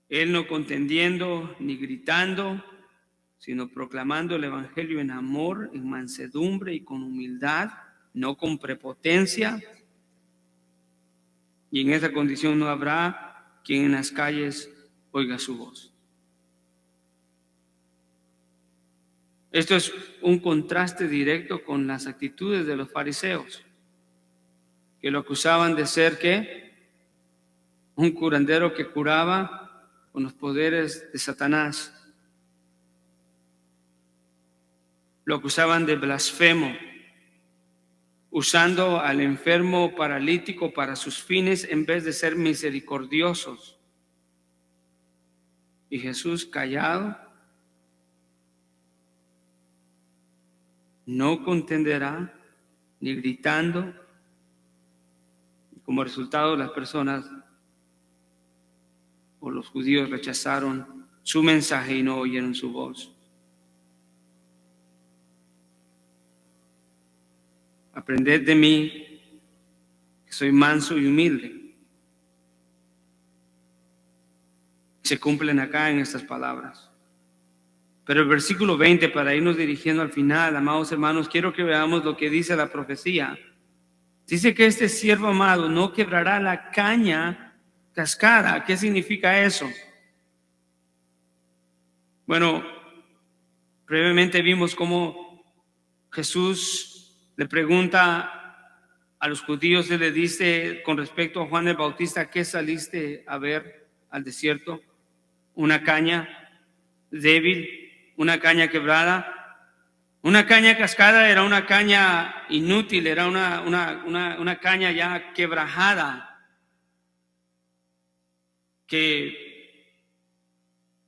Él no contendiendo ni gritando, sino proclamando el evangelio en amor, en mansedumbre y con humildad, no con prepotencia. Y en esa condición no habrá quien en las calles oiga su voz. Esto es un contraste directo con las actitudes de los fariseos, que lo acusaban de ser ¿qué? Un curandero que curaba con los poderes de Satanás. Lo acusaban de blasfemo, usando al enfermo paralítico para sus fines en vez de ser misericordiosos. Y Jesús callado, no contenderá ni gritando. Como resultado, las personas o los judíos rechazaron su mensaje y no oyeron su voz. Aprended de mí, que soy manso y humilde. Se cumplen acá en estas palabras. Pero el versículo 20, para irnos dirigiendo al final, amados hermanos, quiero que veamos lo que dice la profecía. Dice que este siervo amado no quebrará la caña cascada. ¿Qué significa eso? Bueno, brevemente vimos cómo Jesús le pregunta a los judíos, le dice con respecto a Juan el Bautista, ¿qué saliste a ver al desierto? Una caña débil, una caña quebrada. Una caña cascada era una caña inútil, era una caña ya quebrajada que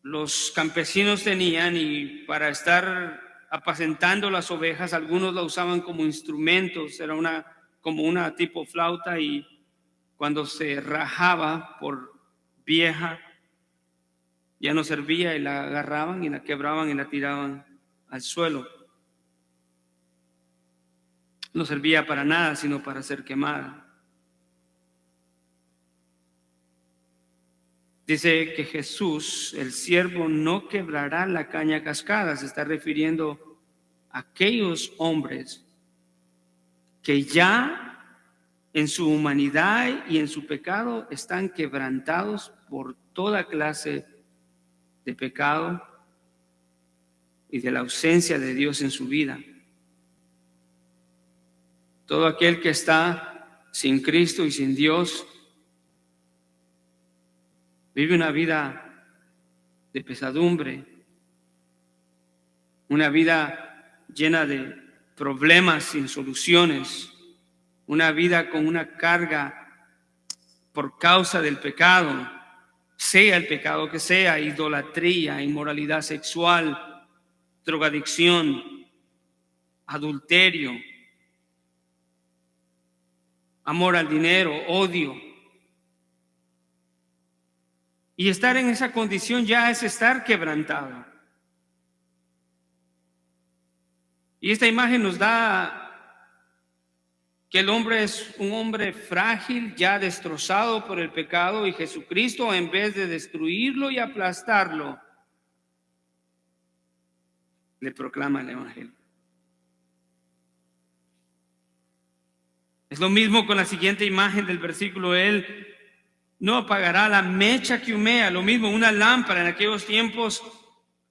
los campesinos tenían, y para estar apacentando las ovejas algunos la usaban como instrumentos. Era como una tipo flauta, y cuando se rajaba por vieja ya no servía y la agarraban y la quebraban y la tiraban al suelo. No servía para nada sino para ser quemada. Dice que Jesús, el siervo, no quebrará la caña cascada. Se está refiriendo a aquellos hombres que ya en su humanidad y en su pecado están quebrantados por toda clase de pecado y de la ausencia de Dios en su vida. Todo aquel que está sin Cristo y sin Dios vive una vida de pesadumbre, una vida llena de problemas sin soluciones, una vida con una carga por causa del pecado, sea el pecado que sea, idolatría, inmoralidad sexual, drogadicción, adulterio, amor al dinero, odio. Y estar en esa condición ya es estar quebrantado. Y esta imagen nos da que el hombre es un hombre frágil, ya destrozado por el pecado, y Jesucristo, en vez de destruirlo y aplastarlo, le proclama el evangelio. Es lo mismo con la siguiente imagen del versículo. Él no apagará la mecha que humea. Lo mismo, una lámpara en aquellos tiempos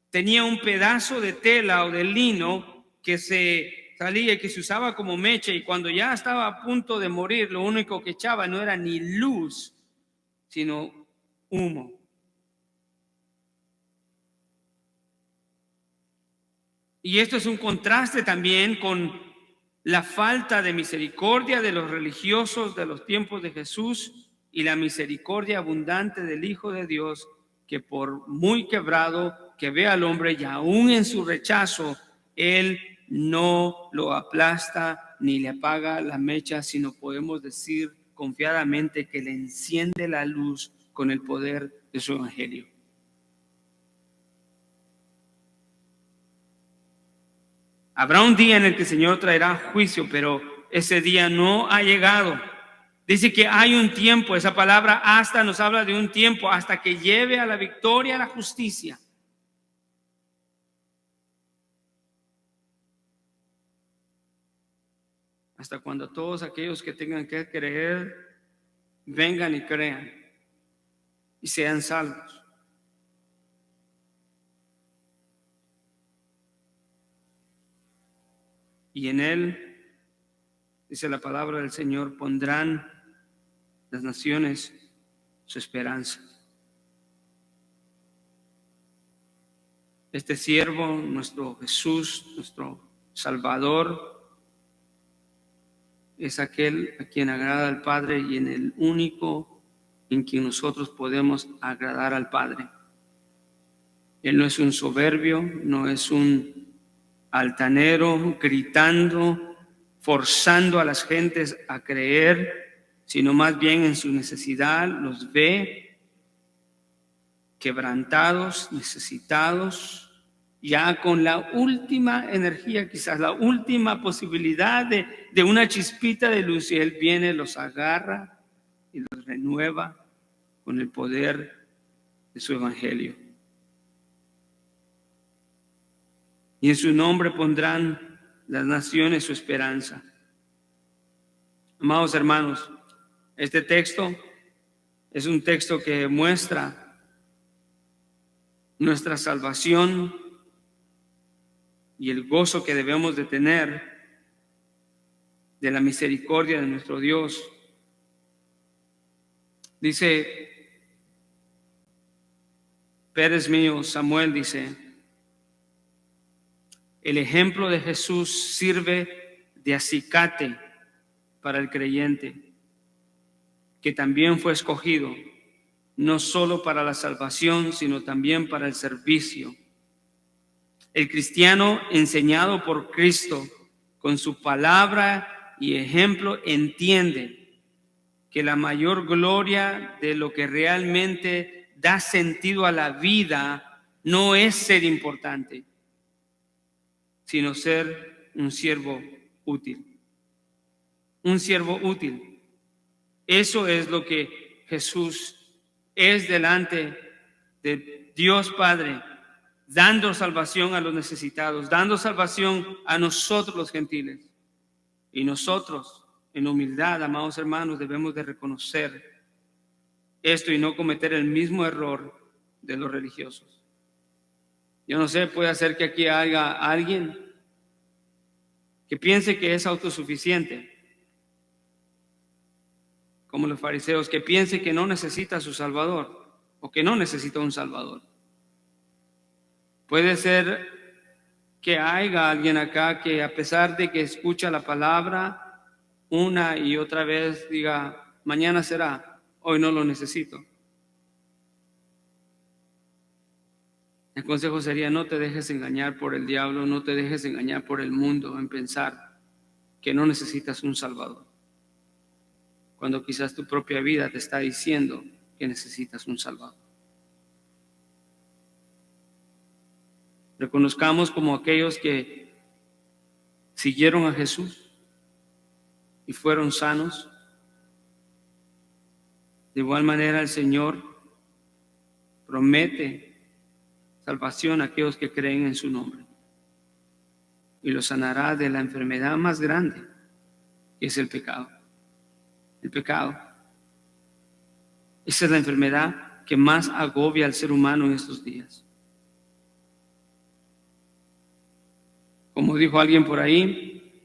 tenía un pedazo de tela o de lino que se salía y que se usaba como mecha, y cuando ya estaba a punto de morir, lo único que echaba no era ni luz, sino humo. Y esto es un contraste también con la falta de misericordia de los religiosos de los tiempos de Jesús y la misericordia abundante del Hijo de Dios, que por muy quebrado que vea al hombre y aún en su rechazo, Él no lo aplasta ni le apaga la mecha, sino podemos decir confiadamente que le enciende la luz con el poder de su evangelio. Habrá un día en el que el Señor traerá juicio, pero ese día no ha llegado. Dice que hay un tiempo. Esa palabra hasta nos habla de un tiempo, hasta que lleve a la victoria la justicia. Hasta cuando todos aquellos que tengan que creer vengan y crean y sean salvos. Y en Él, dice la palabra del Señor, pondrán las naciones su esperanza. Este siervo, nuestro Jesús, nuestro Salvador, es aquel a quien agrada al Padre y en el único en quien nosotros podemos agradar al Padre. Él no es un soberbio, no es un altanero gritando, forzando a las gentes a creer, sino más bien en su necesidad los ve quebrantados, necesitados, ya con la última energía, quizás la última posibilidad de una chispita de luz, y Él viene, los agarra y los renueva con el poder de su evangelio. Y en su nombre pondrán las naciones su esperanza. Amados hermanos, este texto es un texto que muestra nuestra salvación y el gozo que debemos de tener de la misericordia de nuestro Dios. Dice Pérez mío, Samuel dice, el ejemplo de Jesús sirve de acicate para el creyente, que también fue escogido, no solo para la salvación, sino también para el servicio. El cristiano enseñado por Cristo, con su palabra y ejemplo, entiende que la mayor gloria de lo que realmente da sentido a la vida no es ser importante, sino ser un siervo útil. Un siervo útil. Eso es lo que Jesús es delante de Dios Padre, dando salvación a los necesitados, dando salvación a nosotros los gentiles. Y nosotros, en humildad, amados hermanos, debemos de reconocer esto y no cometer el mismo error de los religiosos. Yo no sé, puede ser que aquí haya alguien que piense que es autosuficiente, como los fariseos, que piense que no necesita a su Salvador o que no necesita un Salvador. Puede ser que haya alguien acá que, a pesar de que escucha la palabra, una y otra vez diga, mañana será, hoy no lo necesito. El consejo sería, no te dejes engañar por el diablo, no te dejes engañar por el mundo en pensar que no necesitas un Salvador, cuando quizás tu propia vida te está diciendo que necesitas un Salvador. Reconozcamos como aquellos que siguieron a Jesús y fueron sanos. De igual manera el Señor promete salvación a aquellos que creen en su nombre y los sanará de la enfermedad más grande, que es el pecado. El pecado. Esa es la enfermedad que más agobia al ser humano en estos días. Como dijo alguien por ahí,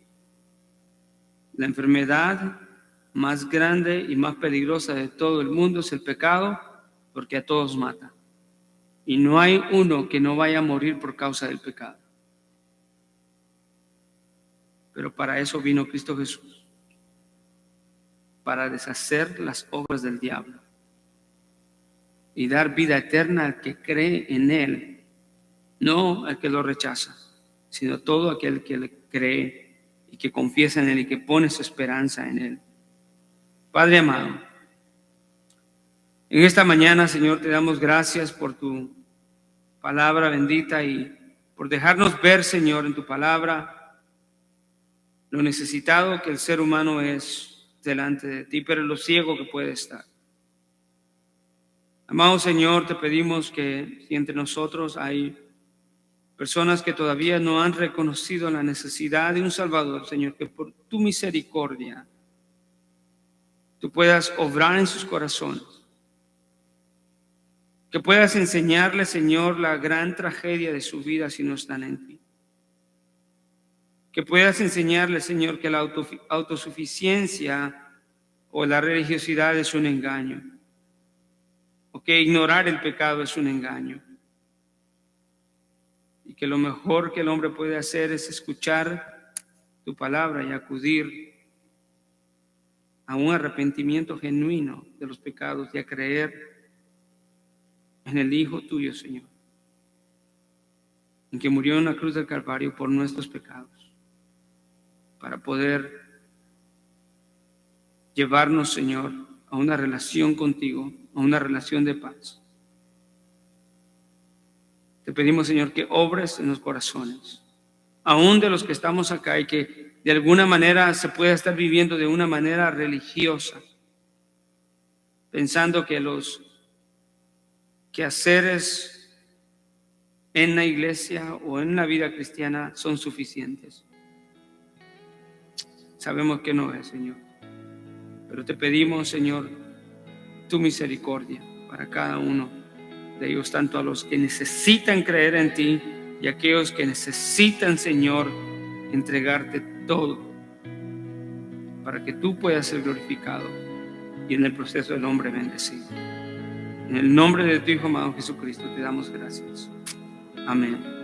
la enfermedad más grande y más peligrosa de todo el mundo es el pecado, porque a todos mata. Y no hay uno que no vaya a morir por causa del pecado. Pero para eso vino Cristo Jesús, para deshacer las obras del diablo y dar vida eterna al que cree en Él, no al que lo rechaza, sino todo aquel que le cree y que confiesa en Él y que pone su esperanza en Él. Padre amado, en esta mañana, Señor, te damos gracias por tu palabra bendita y por dejarnos ver, Señor, en tu palabra lo necesitado que el ser humano es delante de ti, pero lo ciego que puede estar. Amado Señor, te pedimos que si entre nosotros hay personas que todavía no han reconocido la necesidad de un Salvador, Señor, que por tu misericordia tú puedas obrar en sus corazones, que puedas enseñarles, Señor, la gran tragedia de su vida si no están en ti. Que puedas enseñarles, Señor, que la autosuficiencia o la religiosidad es un engaño, o que ignorar el pecado es un engaño, y que lo mejor que el hombre puede hacer es escuchar tu palabra y acudir a un arrepentimiento genuino de los pecados y a creer en el Hijo tuyo, Señor, en que murió en la cruz del Calvario por nuestros pecados, para poder llevarnos, Señor, a una relación contigo, a una relación de paz. Te pedimos, Señor, que obres en los corazones, aún de los que estamos acá y que de alguna manera se pueda estar viviendo de una manera religiosa, pensando que los quehaceres en la iglesia o en la vida cristiana son suficientes. Sabemos que no es, Señor, pero te pedimos, Señor, tu misericordia para cada uno de ellos, tanto a los que necesitan creer en ti y a aquellos que necesitan, Señor, entregarte todo para que tú puedas ser glorificado y en el proceso del hombre bendecido. En el nombre de tu Hijo amado Jesucristo te damos gracias. Amén.